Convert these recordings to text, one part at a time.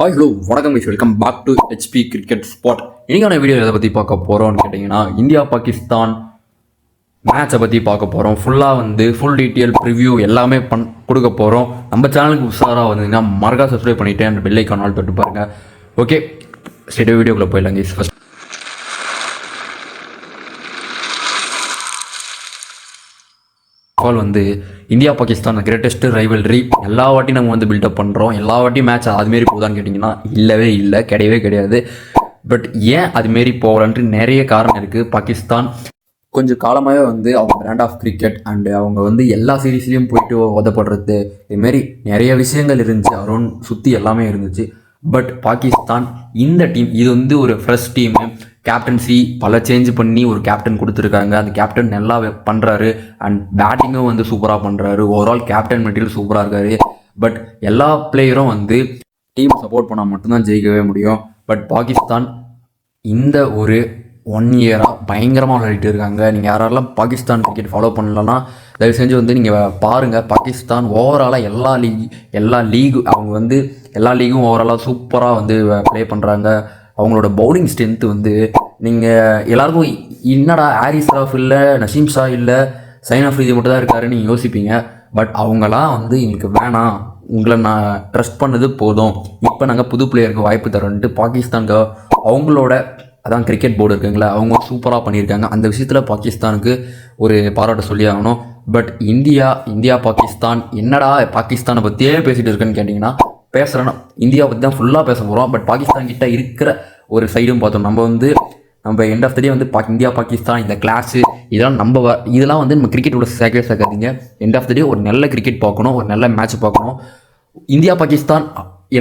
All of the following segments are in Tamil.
ஹாய் ஹலோ வணக்கம் guys, welcome back to HP cricket spot. இன்றைக்கான வீடியோ எதை பற்றி பார்க்க போகிறோம்னு கேட்டிங்கன்னா, இந்தியா பாகிஸ்தான் மேட்சை பற்றி பார்க்க போகிறோம். ஃபுல்லாக ஃபுல் டீட்டெயில் ப்ரிவ்யூ எல்லாமே கொடுக்க போகிறோம். நம்ம சேனலுக்கு உஷாராக வந்தீங்கன்னா மறக்காம சப்ஸ்கிரைப் பண்ணிவிட்டு அந்த பெல் ஐக்கான் ஆல் தொட்டு பாருங்கள். ஓகே, ஸ்ட்ரெயிட்டாக வீடியோக்குள்ளே போயிடலாம் guys. First India Pakistan greatest rivalry எல்லா வாட்டியும் நம்ம பில்டப் பண்ணுறோம். எல்லா வாட்டியும் மேட்ச் அதுமாரி போதான்னு கேட்டிங்கன்னா இல்லவே இல்லை, கிடையவே கிடையாது. பட் ஏன் அதுமாரி போகலான்ட்டு நிறைய காரணம் இருக்குது. பாகிஸ்தான் கொஞ்சம் காலமாகவே அவங்க பிராண்ட் ஆஃப் கிரிக்கெட் அண்டு அவங்க எல்லா சீரீஸ்லேயும் போயிட்டு உதப்படுறது இதுமாரி நிறைய விஷயங்கள் இருந்துச்சு. அரௌண்ட் சுற்றி எல்லாமே இருந்துச்சு. பட் பாகிஸ்தான் இந்த டீம் இது ஒரு ஃப்ரெஷ் டீமு. கேப்டன்சி பல சேஞ்ச் பண்ணி ஒரு கேப்டன் கொடுத்துருக்காங்க. அந்த கேப்டன் நல்லா பண்ணுறாரு அண்ட் பேட்டிங்கும் சூப்பராக பண்ணுறாரு. ஓவரால் கேப்டன் மெட்டீரியல் சூப்பராக இருக்காரு. பட் எல்லா பிளேயரும் டீம் சப்போர்ட் பண்ணால் மட்டும்தான் ஜெயிக்கவே முடியும். பட் பாகிஸ்தான் இந்த ஒரு 1 இயராக பயங்கரமாக விளையாடிட்டு இருக்காங்க. நீங்கள் யாரெல்லாம் பாகிஸ்தான் கிரிக்கெட் ஃபாலோ பண்ணலன்னா தயவு செஞ்சு நீங்கள் பாருங்கள். பாகிஸ்தான் ஓவராலாக எல்லா லீகு அவங்க எல்லா லீகும் ஓவராலாக சூப்பராக ப்ளே பண்ணுறாங்க. அவங்களோட பவுலிங் ஸ்ட்ரென்த்து நீங்கள் எல்லாருக்கும் என்னடா ஹாரிஸ் ராஃப் இல்லை, நசீம் ஷா இல்லை, சைன் அஃப்ரிதி மட்டும் தான் இருக்காருன்னு நீங்கள் யோசிப்பீங்க. பட் அவங்களாம் எங்களுக்கு வேணாம், உங்களை நான் ட்ரஸ்ட் பண்ணது போதும், இப்போ நாங்கள் புது பிளேயருக்கு வாய்ப்பு தரோன்ட்டு பாகிஸ்தானுக்கு அவங்களோட அதான் கிரிக்கெட் போர்டு இருக்குங்களா, அவங்க சூப்பராக பண்ணியிருக்காங்க. அந்த விஷயத்தில் பாகிஸ்தானுக்கு ஒரு பாராட்ட சொல்லி ஆகணும். பட் இந்தியா பாகிஸ்தான் என்னடா பாகிஸ்தானை பற்றியே பேசிகிட்டு இருக்குன்னு கேட்டிங்கன்னா பேசுகிறேன்னா இந்தியா பற்றி தான் ஃபுல்லாக பேச போகிறோம். பட் பாகிஸ்தான் கிட்ட இருக்கிற ஒரு சைடும் பார்த்தோம். நம்ம end of the day India Pakistan இந்த கிளாஸு இதெல்லாம் இதெல்லாம் நம்ம கிரிக்கெட்டோட சேர்க்காதீங்க. எண்ட் ஆஃப் த டே ஒரு நல்ல கிரிக்கெட் பார்க்கணும், ஒரு நல்ல மேட்ச் பார்க்கணும். இந்தியா பாகிஸ்தான்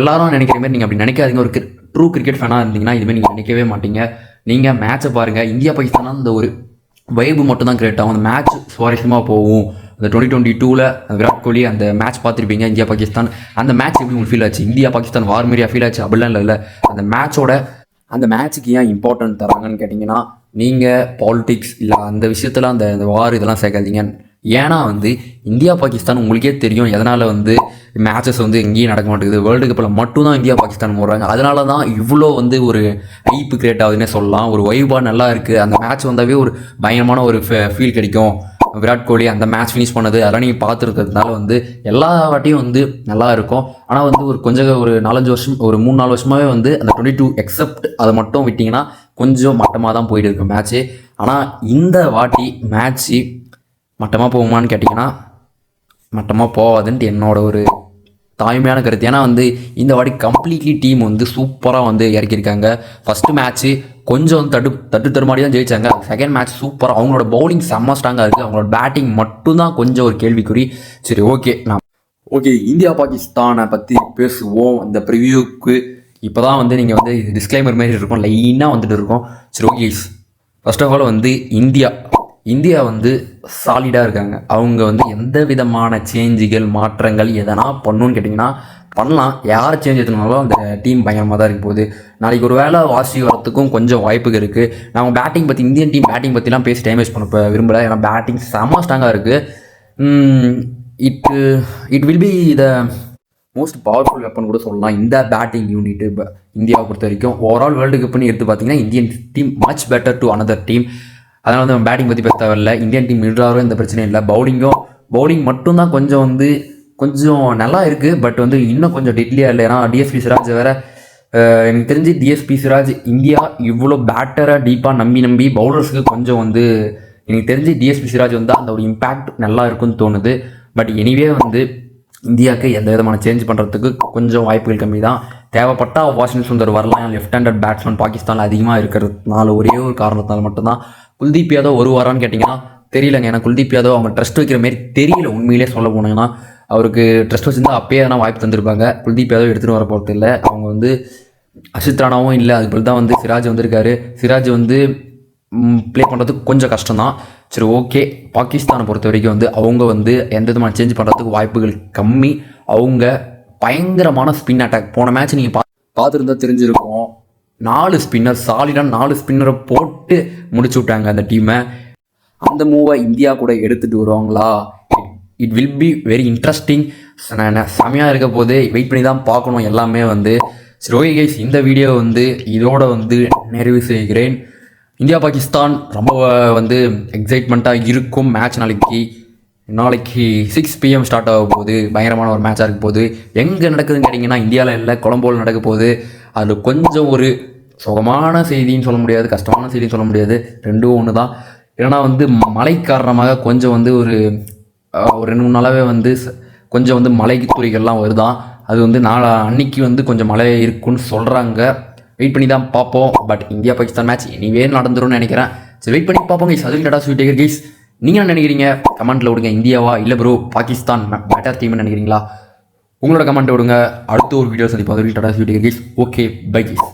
எல்லாரும் நினைக்கிற மாதிரி நீங்கள் அப்படி நினைக்காதீங்க. ஒரு ட்ரூ கிரிக்கெட் ஃபேனாக இருந்தீங்கன்னா இதுமாதிரி நீங்கள் நினைக்கவே மாட்டீங்க. நீங்கள் மேட்ச்சை பாருங்கள். இந்தியா பாகிஸ்தான் அந்த ஒரு வைபு மட்டும் தான் கிரியேட் ஆகும். அந்த மேட்ச் சுவாரஸ்யமாக போகும். அந்த 2022 விராட் கோலி அந்த மேட்ச் பார்த்துருப்பீங்க. இந்தியா பாகிஸ்தான் அந்த மேட்ச் எப்படி உங்களுக்கு ஃபீல் ஆச்சு? இந்தியா பாகிஸ்தான் வார் மாரியா ஃபீல் ஆச்சு? அப்படிலாம் இல்லை. அந்த மேட்ச்சுக்கு ஏன் இம்பார்ட்டன்ட் தராங்கன்னு கேட்டிங்கன்னா, நீங்கள் பாலிடிக்ஸ் இல்லை அந்த விஷயத்தில் அந்த வார் இதெல்லாம் சேர்க்காதீங்க. ஏன்னா இந்தியா பாகிஸ்தான் உங்களுக்கே தெரியும் எதனால் மேட்சஸ் எங்கேயும் நடக்க மாட்டேங்குது. வேர்ல்டு கப்பில் மட்டும்தான் இந்தியா பாகிஸ்தான் போடுறாங்க. அதனால தான் இவ்வளோ ஒரு ஹைப்பு கிரியேட் ஆகுதுன்னே சொல்லலாம். ஒரு வைபாக நல்லா இருக்குது. அந்த மேட்ச் வந்தாவே ஒரு பயங்கரமான ஒரு ஃபீல் கிடைக்கும். விராட் கோலி அந்த மேட்ச் ஃபினிஷ் பண்ணது அதெல்லாம் நீங்கள் பார்த்துருக்கிறதுனால எல்லா வாட்டியும் நல்லா இருக்கும். ஆனால் ஒரு ஒரு 4-5 வருஷம் ஒரு 3-4 வருஷமாகவே அந்த 22 எக்ஸப்ட் அதை மட்டும் விட்டிங்கன்னா கொஞ்சம் மட்டமாக தான் போயிட்டு இருக்கு மேட்ச்சு. ஆனால் இந்த வாட்டி மேட்ச்சு மட்டமாக போகுமான்னு கேட்டிங்கன்னா மட்டமாக போகாதுன்ட்டு என்னோட ஒரு தாய்மையான கருத்து. ஏன்னா இந்த வாட்டி கம்ப்ளீட்லி டீம் சூப்பராக இறக்கியிருக்காங்க. ஃபஸ்ட்டு மேட்ச்சு கொஞ்சம் தட்டு தடுமாடி தான் ஜெயிச்சாங்க. செகண்ட் மேட்ச் சூப்பராக அவங்களோட பவுலிங் செம்ம ஸ்ட்ராங்காக இருக்குது. அவங்களோட பேட்டிங் மட்டும்தான் கொஞ்சம் ஒரு கேள்விக்குறி. சரி, ஓகே இந்தியா பாகிஸ்தானை பற்றி பேசுவோம். அந்த ப்ரிவியூக்கு இப்போ தான் நீங்கள் இது டிஸ்க்ளைமர் மாதிரி இருக்கும், லைனாக இருக்கும். சரி, okay. First of all India சாலிடாக இருக்காங்க. அவங்க எந்த விதமான சேஞ்சுகள் மாற்றங்கள் எதனா பண்ணணுன்னு கேட்டிங்கன்னா பண்ணலாம். யார் சேஞ்ச் எடுத்துனாலும் அந்த டீம் பயங்கரமாக தான் இருக்க போகுது. நாளைக்கு ஒரு வேளை வாசி வரத்துக்கும் கொஞ்சம் வாய்ப்புகள் இருக்குது. நாங்கள் பேட்டிங் பற்றி இந்தியன் டீம் பேட்டிங் பற்றிலாம் பேசி டைம் வேஸ்ட் பண்ண விரும்பலை. ஏன்னா பேட்டிங் செம்ம ஸ்ட்ராங்காக இருக்குது. It will be the most powerful weapon கூட சொல்லலாம் இந்த பேட்டிங் யூனிட்டு. இந்தியாவை பொறுத்த வரைக்கும் ஓவரால் வேர்ல்டு கப்னு எடுத்து பார்த்தீங்கன்னா Indian team much better to another team. அதனால் நம்ம பேட்டிங் பற்றி பேச தேவையில்லை. இந்தியன் டீம் விடுறாரோ எந்த பிரச்சனையும் இல்லை. பவுலிங் மட்டும்தான் கொஞ்சம் நல்லா இருக்குது. பட் இன்னும் கொஞ்சம் டெட்லியாக இல்லை. ஏன்னா டிஎஸ்பி சிராஜ் வேறு எனக்கு தெரிஞ்சு டிஎஸ்பி சிராஜ் இந்தியா இவ்வளோ பேட்டராக டீப்பாக நம்பி பவுலர்ஸுக்கு கொஞ்சம் எனக்கு தெரிஞ்சு டிஎஸ்பி சிராஜ் அந்த ஒரு இம்பேக்ட் நல்லா இருக்குன்னு தோணுது. பட் எனிவே இந்தியாவுக்கு எந்த விதமான சேஞ்ச் பண்ணுறதுக்கு கொஞ்சம் வாய்ப்புகள் கம்மி தான். தேவைப்பட்டால் வாஷிங்டன் சுந்தர் வரலாம். லெஃப்ட் ஹேண்டட் பேட்ஸ்மேன் பாகிஸ்தானில் அதிகமாக இருக்கிறதுனால ஒரே ஒரு காரணத்தினால மட்டும்தான். குல்தீப் யாதவ் வருவாரான்னு கேட்டிங்கன்னா தெரியலங்க. ஏன்னா குல்தீப் யாதவ் அவங்க ட்ரஸ்ட் வைக்கிற மாரி தெரியல. உண்மையிலே சொல்ல போனீங்கன்னா அவருக்கு ட்ரஸ்ட் வச்சுருந்தா அப்பயே எதனா வாய்ப்பு தந்திருப்பாங்க. குல்தீப் யாதவ் எடுத்துகிட்டு வர போகிறது இல்லை. அவங்க அஷித் ராணாவும் இல்லை. அதுபோல் தான் சிராஜ் வந்திருக்காரு. சிராஜ் ப்ளே பண்ணுறதுக்கு கொஞ்சம் கஷ்டம்தான். சரி, ஓகே. பாகிஸ்தானை பொறுத்த வரைக்கும் அவங்க எந்த விதமான சேஞ்ச் பண்ணுறதுக்கு வாய்ப்புகள் கம்மி. அவங்க பயங்கரமான ஸ்பின் அட்டாக். போன மேட்ச் நீங்கள் பார்த்துருந்தா தெரிஞ்சிருக்கும். 4 ஸ்பின்னர் சாலிடாக 4 ஸ்பின்னரை போட்டு முடிச்சு விட்டாங்க அந்த டீமை. அந்த மூவை இந்தியா கூட எடுத்துகிட்டு வருவாங்களா? It will be very interesting. செமையாக இருக்க போது வெயிட் பண்ணி தான் பார்க்கணும் எல்லாமே சரி ஓகே கைஸ், இந்த வீடியோ வந்து இதோட வந்து நிறைவு செய்கிறேன். இந்தியா பாகிஸ்தான் ரொம்ப வந்து எக்ஸைட்மெண்ட்டாக இருக்கும். மேட்ச் நாளைக்கு 6 PM ஸ்டார்ட் ஆக போகுது. பயங்கரமான ஒரு மேட்சாக இருக்க போகுது. எங்கே நடக்குதுன்னு கேட்டிங்கன்னா இந்தியாவில் இல்லை, கொலம்போவில் நடக்க போகுது. அதில் கொஞ்சம் ஒரு சுகமான செய்தின்னு சொல்ல முடியாது, கஷ்டமான செய்தின்னு சொல்ல முடியாது, ரெண்டும் ஒன்று தான். ஏன்னா வந்து மழை காரணமாக கொஞ்சம் வந்து ஒரு 2-3 நாளாகவே வந்து கொஞ்சம் வந்து மழை துளிகள்லாம் வருதான். அது வந்து அன்னைக்கு வந்து கொஞ்சம் மழை இருக்குன்னு சொல்கிறாங்க. வெயிட் பண்ணி தான் பார்ப்போம். But India Pakistan match anyway நடந்துரும்னு நினைக்கிறேன். சரி வெயிட் பண்ணி பார்ப்போம் கைஸ். அதுவும் டாடா ஸ்வீட் கைஸ், நீங்கள் என்ன நினைக்கிறீங்க கமெண்ட்டில் விடுங்க. இந்தியாவா இல்லை ப்ரோ பாகிஸ்தான் பெட்டர் டீம்னு நினைக்கிறீங்களா? உங்களோட கமெண்ட் விடுங்க. அடுத்த ஒரு வீடியோ சந்திப்போம். அதுவும் Tata sweet guys. Okay bye guys.